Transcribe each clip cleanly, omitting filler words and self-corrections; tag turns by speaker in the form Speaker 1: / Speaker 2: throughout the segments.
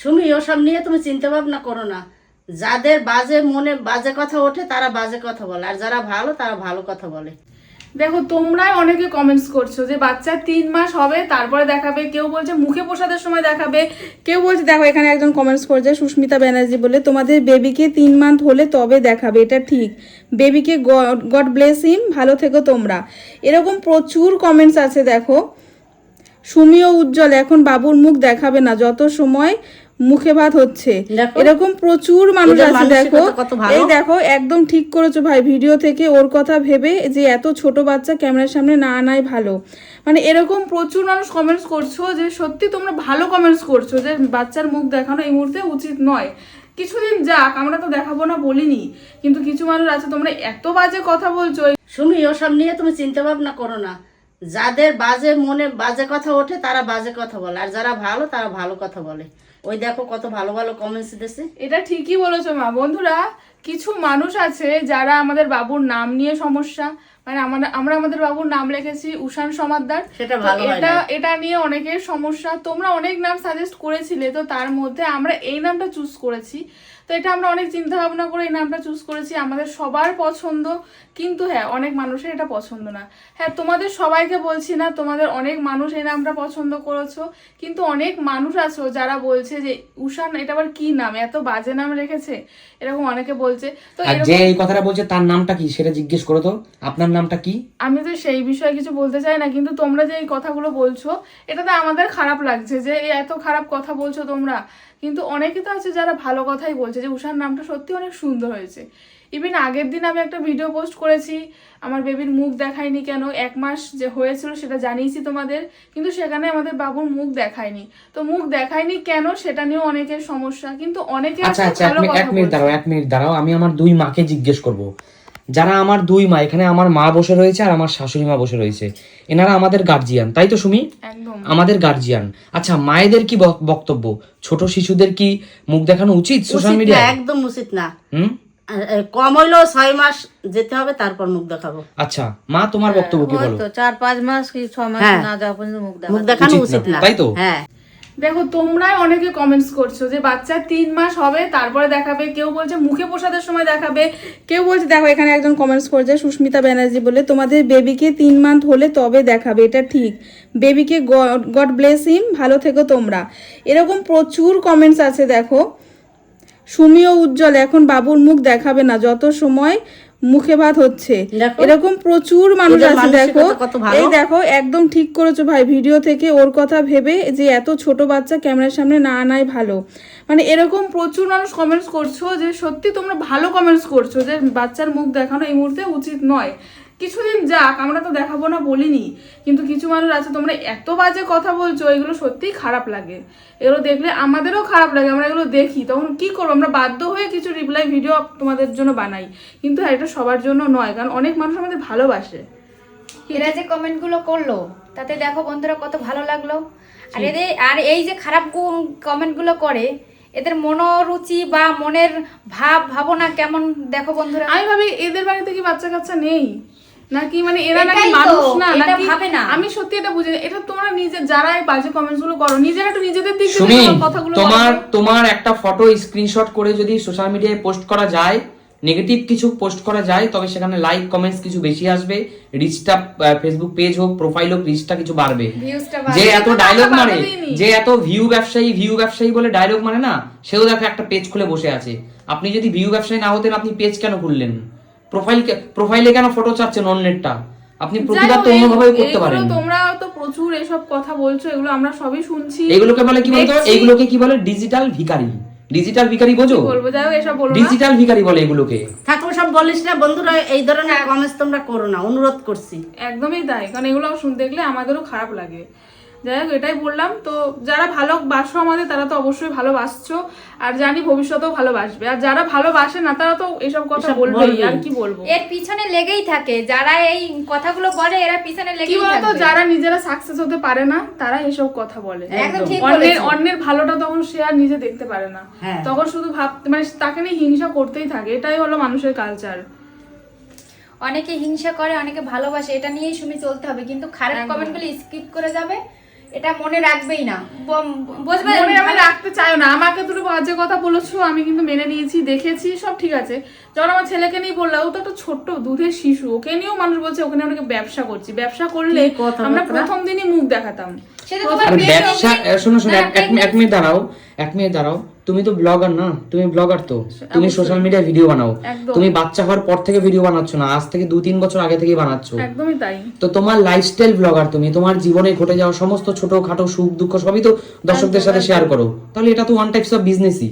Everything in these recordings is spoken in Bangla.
Speaker 1: সুমি, ওসব নিয়ে তুমি চিন্তা ভাবনা করো না। যাদের বাজে মনে বাজে কথা ওঠে তারা বাজে কথা বলে, আর যারা ভালো তারা ভালো কথা বলে।
Speaker 2: দেখো, তোমরাই অনেকে কমেন্টস করছো যে বাচ্চা 3 মাস হবে তারপরে দেখাবে, কেউ বলছে মুখে প্রসাদের সময় দেখাবে, কেউ বলছে, দেখো এখানে একজন কমেন্টস করছে সুস্মিতা ব্যানার্জি বলে, তোমাদের বেবিকে 3 মান্থ হলে তবে দেখাবে, এটা ঠিক, বেবিকে গড ব্লেস হিম, ভালো থেকো তোমরা। এরকম প্রচুর কমেন্টস আছে। দেখো, সুমি ও উজ্জ্বল এখন বাবুর মুখ দেখাবে না যত সময় মুখে ভাত হচ্ছে,
Speaker 1: দেখো,
Speaker 2: এরকম প্রচুর মানুষ
Speaker 1: এদের
Speaker 2: আছে। দেখো,
Speaker 1: মানসিকতা কত ভালো।
Speaker 2: এই দেখো, একদম ঠিক করেছো ভাই, ভিডিও থেকে ওর কথা ভেবে যে এত ছোট বাচ্চা ক্যামেরার সামনে না আনাই ভালো। মানে এরকম প্রচুর মানুষ কমেন্টস করছো যে সত্যি তোমরা ভালো কমেন্টস করছো যে বাচ্চার মুখ দেখানো এই মুহূর্তে উচিত নয়, কিছুদিন যাক, আমরা তো দেখাবো না বলিনি, কিন্তু কিছু মানুষ আছে তোমরা এত বাজে কথা বলছো।
Speaker 1: সুমি, ওসব নিয়ে তুমি চিন্তা ভাবনা করো না। যাদের বাজে মনে বাজে কথা ওঠে তারা বাজে কথা বলে, আর যারা ভালো তারা ভালো কথা বলে। ওই দেখো কত ভালো ভালো কমেন্টস দিতেছে।
Speaker 2: এটা ঠিকই বলেছো মা। বন্ধুরা, কিছু মানুষ আছে যারা আমাদের বাবুর নাম নিয়ে সমস্যা, মানে আমরা আমাদের বাবুর নাম লিখেছি উষান সমাদ্দার,
Speaker 1: সেটা ভালো হয় না।
Speaker 2: এটা নিয়ে অনেকের সমস্যা। তোমরা অনেক নাম সাজেস্ট করেছিলে, তো তার মধ্যে আমরা এই নামটা চুজ করেছি। তো এটা আমরা অনেক চিন্তা ভাবনা করে এই নামটা চুজ করেছি, আমাদের সবার পছন্দ, কিন্তু হ্যাঁ অনেক মানুষের এটা পছন্দ না। হ্যাঁ, তোমাদের সবাইকে বলছি না, তোমাদের অনেক মানুষ এই নামটা পছন্দ করেছো, কিন্তু অনেক মানুষ আছো যারা বলছে যে উষান এটা আবার কি নাম, এত বাজে নাম রেখেছে, এরকম অনেকে বলছে। তো
Speaker 3: আর যে এই কথাটা বলছে তার নামটা কি সেটা জিজ্ঞেস করো তো, আপনার নামটা কি?
Speaker 2: আমি তো সেই বিষয়ে কিছু বলতে চাই না, কিন্তু তোমরা যে এই কথাগুলো বলছো এটাতে আমাদের খারাপ লাগছে যে এই এত খারাপ কথা বলছো তোমরা। কিন্তু অনেকে তো আছে যারা ভালো কথাই বলছে যে উষার নামটা সত্যি অনেক সুন্দর হয়েছে। ইভেন আগের দিন আমি একটা ভিডিও পোস্ট করেছি, আমার বেবির মুখ দেখায়নি কেন, 1 মাস যে হয়েছিল সেটা জানিয়েছি তোমাদের, কিন্তু সেখানে আমাদের বাবুর মুখ দেখায়নি। তো মুখ দেখায়নি কেন সেটা নিয়েও অনেকের সমস্যা, কিন্তু অনেকে
Speaker 3: আচ্ছা
Speaker 2: আছে
Speaker 3: আচ্ছা,
Speaker 2: ভালো কথা
Speaker 3: এক মিনিট
Speaker 2: বলছে।
Speaker 3: দাঁড়াও, 1 মিনিট দাঁড়াও, আমি আমার 2 মাকে জিজ্ঞেস করব। যারা আমার 2 মা, এখানে আমার মা বসে রয়েছে আর আমার শাশুড়ি মা বসে রয়েছে, এনারা আমাদের গার্জিয়ান, তাই তো সুমি?
Speaker 2: একদম।
Speaker 3: আমাদের গার্জিয়ান। আচ্ছা, মায়েদের কি বক্তব্য? ছোট শিশুদের কি মুখ দেখানো উচিত সোশ্যাল
Speaker 1: উচিত না,
Speaker 3: মিডিয়ায়?
Speaker 1: একদম উচিত না।
Speaker 3: হুম,
Speaker 1: কম হইলেও 6 মাস যেতে হবে, তারপর মুখ দেখাবো।
Speaker 3: আচ্ছা মা, তোমার বক্তব্য কি বলো?
Speaker 4: হয়তো 4-5 মাস কি 6 মাস
Speaker 1: হ্যাঁ।
Speaker 4: না যাওয়া পর্যন্ত মুখ
Speaker 1: মুখ
Speaker 4: দেখা
Speaker 1: দেখানো
Speaker 3: উচিত
Speaker 1: উচিত
Speaker 3: না,
Speaker 1: না,
Speaker 3: তাই তো?
Speaker 1: হ্যাঁ।
Speaker 2: দেখো, তোমরাই অনেকে কমেন্টস করছো যে বাচ্চা 3 মাস হবে তারপরে দেখাবে, কেউ বলছে মুখে প্রসাদের সময় দেখাবে, কেউ বলছে, দেখো এখানে একজন কমেন্টস করছে সুস্মিতা ব্যানার্জি বলে, তোমাদের বেবিকে 3 মান্থ হলে তবে দেখাবে, এটা ঠিক, বেবিকে গড ব্লেস হিম, ভালো থেকো তোমরা। এরকম প্রচুর কমেন্টস আছে। দেখো, সুমি ও উজ্জ্বল এখন বাবুর মুখ দেখাবে না যত সময় মুখে ভাত হচ্ছে,
Speaker 1: দেখো,
Speaker 2: এরকম প্রচুর মানুষ
Speaker 1: এদের
Speaker 2: আছে। দেখো,
Speaker 1: মানসিকতা কত ভালো।
Speaker 2: এই দেখো, একদম ঠিক করেছো ভাই, ভিডিও থেকে ওর কথা ভেবে যে এত ছোট বাচ্চা ক্যামেরার সামনে না আনাই ভালো। মানে এরকম প্রচুর মানুষ কমেন্টস করছো যে সত্যি তোমরা ভালো কমেন্টস করছো যে বাচ্চার মুখ দেখানো এই মুহূর্তে উচিত নয়, কিছুদিন যাক, আমরা তো দেখাবো না বলিনি, কিন্তু কিছু মানুষ আছে তোমরা এত বাজে কথা বলছো, এগুলো সত্যিই খারাপ লাগে। এগুলো দেখলে আমাদেরও খারাপ লাগে, আমরা এগুলো দেখি তখন কি করবো, আমরা বাধ্য হয়ে কিছু রিপ্লাই ভিডিও তোমাদের জন্য বানাই, কিন্তু এটা সবার জন্য নয়, কারণ অনেক মানুষ আমাদের ভালোবাসে।
Speaker 5: এরা যে কমেন্টগুলো করলো তাতে দেখো বন্ধুরা কত ভালো লাগলো। আর এই যে খারাপ কমেন্টগুলো করে এদের মনোরুচি বা মনের ভাবনা কেমন দেখো বন্ধুরা।
Speaker 2: আমি ভাবি এদের বাড়িতে কি বাচ্চা কাচ্চা নেই নাকি, মানে এরা নাকি
Speaker 5: এটাই তো,
Speaker 2: মানুষ না
Speaker 5: এটা
Speaker 2: নাকি?
Speaker 5: ভাবে না।
Speaker 2: আমি সত্যি এটা বুঝি না। এটা তোমরা নিজে যারা এই বাজে কমেন্টস গুলো করো, নিজেরা একটু নিজেদের দিক
Speaker 3: সুমি,
Speaker 2: থেকে কথাগুলো
Speaker 3: তোমার একটা ফটো স্ক্রিনশট করে যদি সোশ্যাল মিডিয়ায় পোস্ট করা যায়, নেগেটিভ কিছু পোস্ট করা যায়, তবে সেখানে লাইক কমেন্টস কিছু বেশি আসবে, রিচটা ফেসবুক পেজ হোক প্রোফাইল হোক রিচটা কিছু বাড়বে।
Speaker 5: ভিউজটা
Speaker 3: যে এত ডায়লগ মানে,
Speaker 2: বাড়বেই।
Speaker 3: যে এত ভিউ ব্যবসায়ী বলে ডায়লগ মানে না, সেও দেখো একটা পেজ খুলে বসে আছে। আপনি যদি ভিউ ব্যবসায়ী না হতেন আপনি পেজ কেন খুললেন? প্রোফাইলে কেন ফটো চাচ্ছেন অন্যেরটা? আপনি প্রতিবাদ তো অন্যভাবে করতে পারেন।
Speaker 2: তোমরা তো প্রচুর এসব কথা বলছো, এগুলো আমরা সবই শুনছি।
Speaker 3: এগুলোকে বলে কি বলতো? এইগুলোকে কি বলে? ডিজিটাল ভিখারি। ডিজিটাল ভিখারি বোঝো?
Speaker 2: বলবো, যাই হোক, এসব বলো না।
Speaker 3: ডিজিটাল ভিখারি বলে এগুলোকে।
Speaker 1: থাকো সব বলিস না বন্ধুরা, এই ধরনের কমেন্টস তোমরা করো না, অনুরোধ করছি।
Speaker 2: একদমই তাই, কারণ এগুলো দেখলে আমাদেরও খারাপ লাগে। যাই হোক, এটাই বললাম। তো যারা ভালোবাসো আমাদের তারা তো অবশ্যই ভালোবাসছো, আর জানি ভবিষ্যতেও ভালোবাসবে, আর যারা ভালোবাসে না তারা তো এসব কথা বলবেই, আর কি বলবো।
Speaker 5: এর পিছনে লেগেই থাকে, যারা এই কথাগুলো বলে এরা পিছনে
Speaker 2: কি
Speaker 5: লেগেই
Speaker 2: বলতো,
Speaker 5: থাকে।
Speaker 2: যারা নিজেরা সাকসেস হতে পারে না তারা এসব কথা বলে।
Speaker 5: একদম ঠিক
Speaker 2: অন্যের
Speaker 5: বলেছো।
Speaker 2: অন্যের ভালোটা তখন সে আর নিজে দেখতে পারে না,
Speaker 1: হ্যাঁ।
Speaker 2: তখন শুধু মানে তাকে নিয়ে হিংসা করতেই থাকে। এটাই হলো মানুষের কালচার।
Speaker 5: অনেকে হিংসা করে, অনেকে ভালোবাসে, এটা নিয়েই সুমি চলতে হবে, কিন্তু খারাপ কমেন্টগুলো স্কিপ করে যাবে, এটা মনে রাখবেই না, বুঝবে?
Speaker 2: মনে আমি রাখতে চাই না, আমাকে দুটো বাজে কথা বলেছো, আমি কিন্তু মেনে নিয়েছি, দেখেছি, সব ঠিক আছে। যখন আমার ছেলেকে নিয়ে বললাম, ও তো একটা ছোট্ট দুধের শিশু, ওকে নিয়েও মানুষ বলছে ওখানে অনেকে ব্যবসা করছি, ব্যবসা করলে আমরা প্রথম দিনই মুখ দেখাতাম।
Speaker 5: সেটা তোমার
Speaker 3: আর ব্যবসা, শোনো এক মিনিট দাঁড়াও, তুমি তো ব্লগার না, তুমি ব্লগার তো, তুমি সোশ্যাল মিডিয়ায় ভিডিও বানাও, তুমি বাচ্চা হওয়ার পর থেকে ভিডিও বানাচ্ছ না, আজ থেকে 2-3 বছর আগে থেকে বানাচ্ছ।
Speaker 2: একদমই তাই।
Speaker 3: তো তোমার লাইফস্টাইল ব্লগার, তুমি তোমার জীবনে ঘটে যাওয়া সমস্ত ছোটখাটো সুখ দুঃখ সবই তো দর্শকদের সাথে শেয়ার করো, তাহলে এটা তো ওয়ান টাইপস অফ বিজনেসই।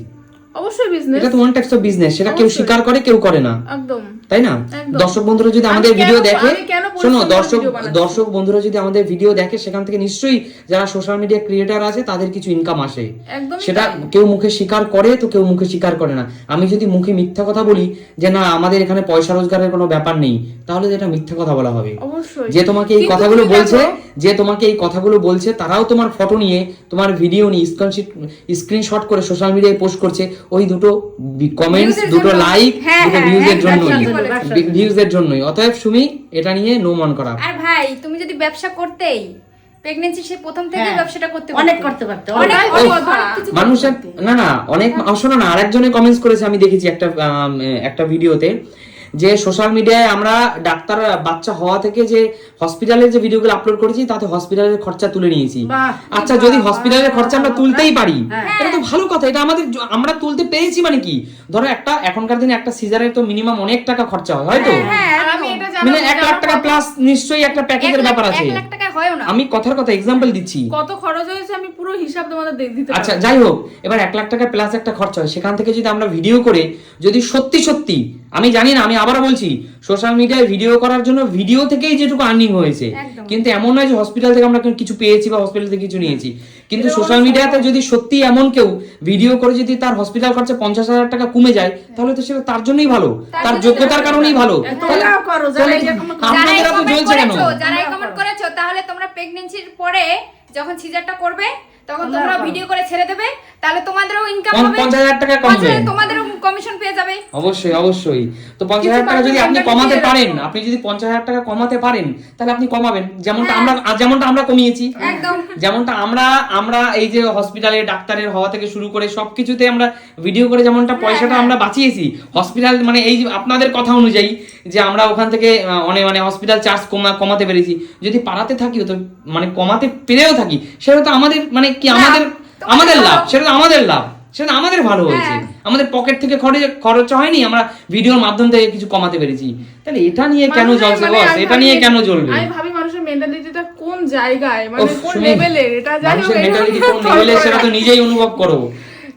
Speaker 2: অবশ্যই বিজনেস,
Speaker 3: এটা তো ওয়ান টাইপস অফ বিজনেস, সেটা কেউ স্বীকার করে কেউ করে না,
Speaker 2: একদম
Speaker 3: তাই না? দর্শক বন্ধুরা যদি আমাদের ভিডিও দেখে, শোনো, দর্শক বন্ধুরা যদি আমাদের ভিডিও দেখে, সেখান থেকে নিশ্চয়ই যারা সোশ্যাল মিডিয়া ক্রিয়েটার আছে তাদের কিছু ইনকাম আসে, সেটা কেউ মুখে স্বীকার করে তো কেউ মুখে স্বীকার করে না। আমি যদি মুখে মিথ্যা কথা বলি যে না আমাদের এখানে পয়সা রোজগারের কোনো ব্যাপার নেই, তাহলে যেটা মিথ্যা কথা বলা হবে। যে তোমাকে এই কথাগুলো বলছে, তারাও তোমার ফটো নিয়ে, তোমার ভিডিও নিয়ে স্ক্রিনশট করে সোশ্যাল মিডিয়ায় পোস্ট করছে, ওই দুটো কমেন্টস, দুটো লাইক, দুটো ভিউজের জন্যই। অতএব সুমি, এটা নিয়ে নো মন করা।
Speaker 5: আর ভাই, তুমি যদি ব্যবসা করতেই প্রেগন্যান্সি, সে প্রথম থেকে ব্যবসাটা করতে
Speaker 1: অনেক করতে পারতে,
Speaker 3: মানুষের না অনেক। শোনো না, আরেকজনে কমেন্টস করেছে, আমি দেখেছি একটা ভিডিওতে, যে সোশ্যাল মিডিয়ায় আমরা ডাক্তার বাচ্চা হওয়া থেকে যে হসপিটালের যে ভিডিওগুলো আপলোড করেছি, তাতে হসপিটালের খরচা তুলে নিয়েছি। আচ্ছা, যদি হসপিটালের খরচা আমরা তুলতেই পারি, এটা তো ভালো কথা, এটা আমরা তুলতে পেরেছি মানে কি? ধরো এখনকার দিনে একটা সিজারের তো মিনিমাম অনেক টাকা খরচা হয়, হয়তো মানে 1 লাখ টাকা প্লাস নিশ্চয়ই একটা প্যাকেজের ব্যাপার আছে।
Speaker 5: 1 লাখ টাকা হয়ও না,
Speaker 3: আমি কথার কথা এক্সাম্পল দিচ্ছি,
Speaker 2: কত খরচ হয়েছে আমি পুরো হিসাব তোমাদের দিতে পারবো।
Speaker 3: আচ্ছা, যাই হোক, এবার 1 লাখ টাকা প্লাস একটা খরচা হয়, সেখান থেকে যদি আমরা ভিডিও করে যদি সত্যি, আমি জানি না, আমি আবারও বলছি, সোশ্যাল মিডিয়ায় ভিডিও করার জন্য ভিডিও থেকেই যেটুকু আর্নিং হয়েছে, কিন্তু এমন নয় যে হসপিটাল থেকে আমরা কিছু পেয়েছি বা হসপিটাল থেকে কিছু নিয়েছি। কিন্তু সোশ্যাল মিডিয়াতে যদি সত্যি এমন কেউ ভিডিও করে যদি তার হসপিটাল খরচা 50,000 টাকা কমে যায়, তাহলে তো সেটা তার জন্যই ভালো, তার যোগ্যতার কারণেই ভালো। আপনাদের এত জ্বলছে কেন?
Speaker 5: যারা কমেন্ট করেছো, তাহলে তোমরা প্রেগন্যান্সির পরে যখন সিজারটা করবে, তখন তোমরা ভিডিও করে ছেড়ে দেবে, তাহলে তোমাদেরও ইনকাম হবে,
Speaker 3: 50,000 টাকা কমবে,
Speaker 5: তোমাদেরও কমিশন পেয়ে যাবে।
Speaker 3: অবশ্যই। তো 50,000 টাকা যদি আপনি কমাতে পারেন, আপনি যদি 50,000 টাকা কমাতে পারেন, তাহলে আপনি কমাবেন, যেমনটা আমরা কমিয়েছি, যেমনটা আমরা এই যে হসপিটালে ডাক্তারের হওয়া থেকে শুরু করে সবকিছুতে আমরা ভিডিও করে যেমনটা পয়সাটা আমরা বাঁচিয়েছি, হসপিটাল মানে এই যে আপনাদের কথা অনুযায়ী যে আমরা ওখান থেকে অনেক মানে হসপিটাল চার্জ কমাতে পেরেছি, যদি পারাতে থাকিও তো মানে কমাতে পেরেও থাকি, সেটা তো আমাদের মানে কি আমাদের লাভ, সেটা তো আমাদের লাভ, সেটা আমাদের ভালো হয়েছে, আমাদের পকেট থেকে খরচ হয়নি, আমরা ভিডিওর মাধ্যম থেকে কিছু কমাতে পেরেছি। তাহলে এটা নিয়ে কেন জ্বলছে বস? এটা নিয়ে কেন জ্বলবে?
Speaker 2: আমি ভাবি মানুষের মেন্টালিটিটা কোন জায়গায়, মানে কোন লেভেলের, এটা জানি
Speaker 3: মানুষের মেন্টালিটি কোন লেভেলের সেটা তো নিজেই অনুভব করো,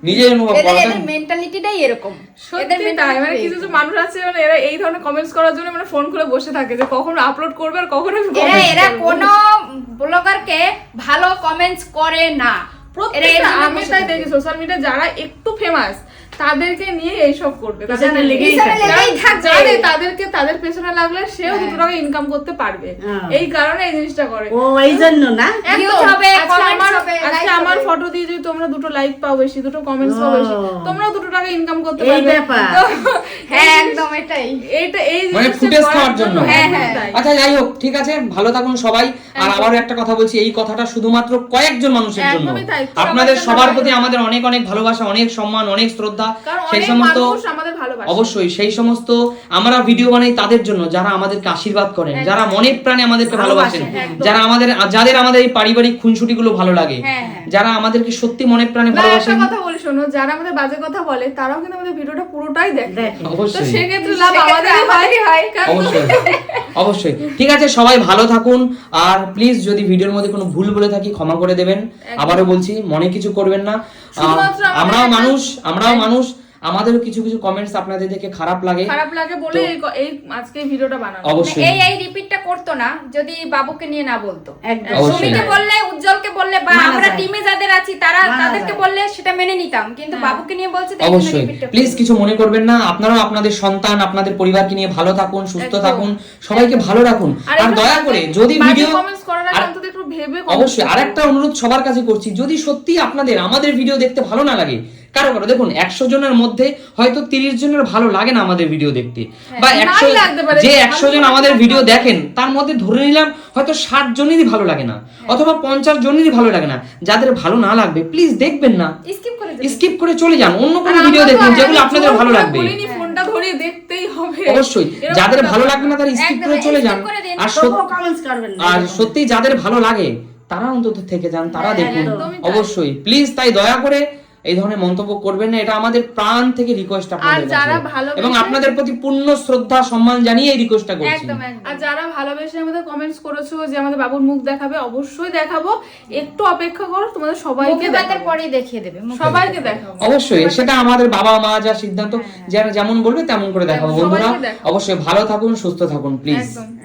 Speaker 3: নিজেই অনুভব করো।
Speaker 5: এদের মেন্টালিটিটাই এরকম,
Speaker 2: এদের মেন্টালিটি মানে কিছু মানুষ আছে, মানে এরা এই ধরনের কমেন্টস করার জন্য মানে ফোন খুলে বসে থাকে যে কখন আপলোড করবে আর কখন
Speaker 5: এরা কোনো ব্লগারকে ভালো কমেন্টস করে না।
Speaker 2: আমি তাই দেখি সোশ্যাল মিডিয়া যারা একটু ফেমাস তাদেরকে নিয়ে এইসব করবে, তাদের পেছনে লাগলে সেও 2 টাকা ইনকাম করতে পারবে, এই কারণে এই জিনিসটা করে।
Speaker 1: ও এই জন্য না,
Speaker 2: আজকে আমার ফটো দিয়ে যদি তোমরা 2 লাইক পাও বেশি, 2 কমেন্টস পাও বেশি, তোমরাও 2 টাকা ইনকাম করতে পারবে।
Speaker 5: হ্যাঁ, একদম এটাই,
Speaker 2: এই
Speaker 3: মানে ফুটেজ খাওয়ার জন্য।
Speaker 2: হ্যাঁ।
Speaker 3: আচ্ছা, যাই হোক, ঠিক আছে, ভালো থাকুন সবাই। আর আবারও একটা কথা বলছি, এই কথাটা শুধুমাত্র কয়েকজন মানুষের জন্য, আপনাদের সবার প্রতি আমাদের অনেক অনেক ভালোবাসা, অনেক সম্মান, অনেক শ্রদ্ধা। সেই সমস্ত অবশ্যই সেই সমস্ত আমরা ভিডিও বানাই তাদের জন্য যারা আমাদেরকে আশীর্বাদ করেন, যারা মনে প্রাণে আমাদেরকে ভালোবাসেন, যাদের আমাদের এই পারিবারিক খুনসুটি গুলো ভালো লাগে, যারা আমাদেরকে সত্যি মনে প্রাণে ভালোবাসেন।
Speaker 2: একটা কথা বলি শোনো, যারা আমাদের বাজে কথা বলে তারাও কিন্তু আমাদের ভিডিওটা পুরোটাই দেখে,
Speaker 3: অবশ্যই
Speaker 2: সেক্ষেত্রে লাভ আমাদেরই হয়।
Speaker 3: অবশ্যই ঠিক আছে, সবাই ভালো থাকুন। আর প্লিজ যদি ভিডিওর মধ্যে কোনো ভুল বলে থাকি ক্ষমা করে দেবেন, আবারও বলছি মনে কিছু করবেন না, আমরাও মানুষ, আমাদেরও কিছু কমেন্টস আপনাদের দেখে খারাপ লাগে
Speaker 2: বলে এই আজকে ভিডিওটা বানানো।
Speaker 3: অবশ্যই
Speaker 5: এই রিপিটটা করতো না যদি বাবুকে নিয়ে না বলতো,
Speaker 1: একদম
Speaker 5: সুমিকে বললে, উজ্জ্বলকে বললে, বা আমরা টিমে যাদের আছি তাদেরকে বললে সেটা মেনে নিতাম, কিন্তু বাবুকে নিয়ে বলছে।
Speaker 3: অবশ্যই প্লিজ কিছু মনে করবেন না, আপনারাও আপনাদের সন্তান আপনাদের পরিবারকে নিয়ে ভালো থাকুন, সুস্থ থাকুন, সবাইকে ভালো রাখুন। আর দয়া করে যদি ভিডিও অবশ্যই আরেকটা অনুরোধ সবার কাছে করছি, যদি সত্যি আপনাদের আমাদের ভিডিও দেখতে ভালো না লাগে, কারো কারো দেখুন 100 জনের মধ্যে হয়তো 30 জনের ভালো লাগে না আমাদের ভিডিও দেখতে, বা 100
Speaker 2: নাই লাগতে পারে,
Speaker 3: যে 100 জন আমাদের ভিডিও দেখেন তার মধ্যে ধরে নিলাম হয়তো 60 জনেরই ভালো লাগে না, অথবা 50 জনেরই ভালো লাগে না। যাদের ভালো না লাগবে প্লিজ দেখবেন না,
Speaker 5: স্কিপ করে
Speaker 3: স্কিপ করে চলে যান, অন্য কোনো ভিডিও দেখুন যেগুলো আপনাদের ভালো লাগবে।
Speaker 2: বলিনি ফোনটা ধরিয়ে দেখতেই হবে,
Speaker 3: অবশ্যই যাদের ভালো লাগবে না তারা স্কিপ করে চলে যান।
Speaker 5: skip করে দিন।
Speaker 3: আর
Speaker 1: তবুও কমেন্টস করবেন না।
Speaker 3: আর সত্যি যাদের ভালো লাগে তারা অন্তত থেকে যান, তারা দেখুন অবশ্যই। প্লিজ তাই দয়া করে এই ধরনের মন্তব্য করবেন না, এটা আমাদের প্রাণ থেকে রিকোয়েস্ট আপনাদের
Speaker 2: যারা
Speaker 3: কাছে,
Speaker 2: ভালোবেসে-
Speaker 3: এবং আপনাদের প্রতি পূর্ণ শ্রদ্ধা সম্মান জানিয়ে এই রিকোয়েস্টটা করছি।
Speaker 5: একদম একদম।
Speaker 2: আর যারা ভালোবেসে আমাদের কমেন্টস করেছো যে আমাদের বাবুর মুখ দেখাবে, অবশ্যই দেখাবো, একটু অপেক্ষা করো, তোমাদের সবাইকে
Speaker 5: মুখে ভাতের
Speaker 2: দেখাবো,
Speaker 5: পরেই দেখিয়ে দেবে মুখে
Speaker 2: সবাইকে দেখাবো।
Speaker 3: অবশ্যই সেটা আমাদের বাবা মা যা সিদ্ধান্ত, যারা যেমন বলবে তেমন করে দেখাবো।
Speaker 2: সবাইকে
Speaker 3: বন্ধুরা
Speaker 2: দেখাবো।
Speaker 3: অবশ্যই ভালো থাকুন, সুস্থ থাকুন প্লিজ।
Speaker 2: একদম।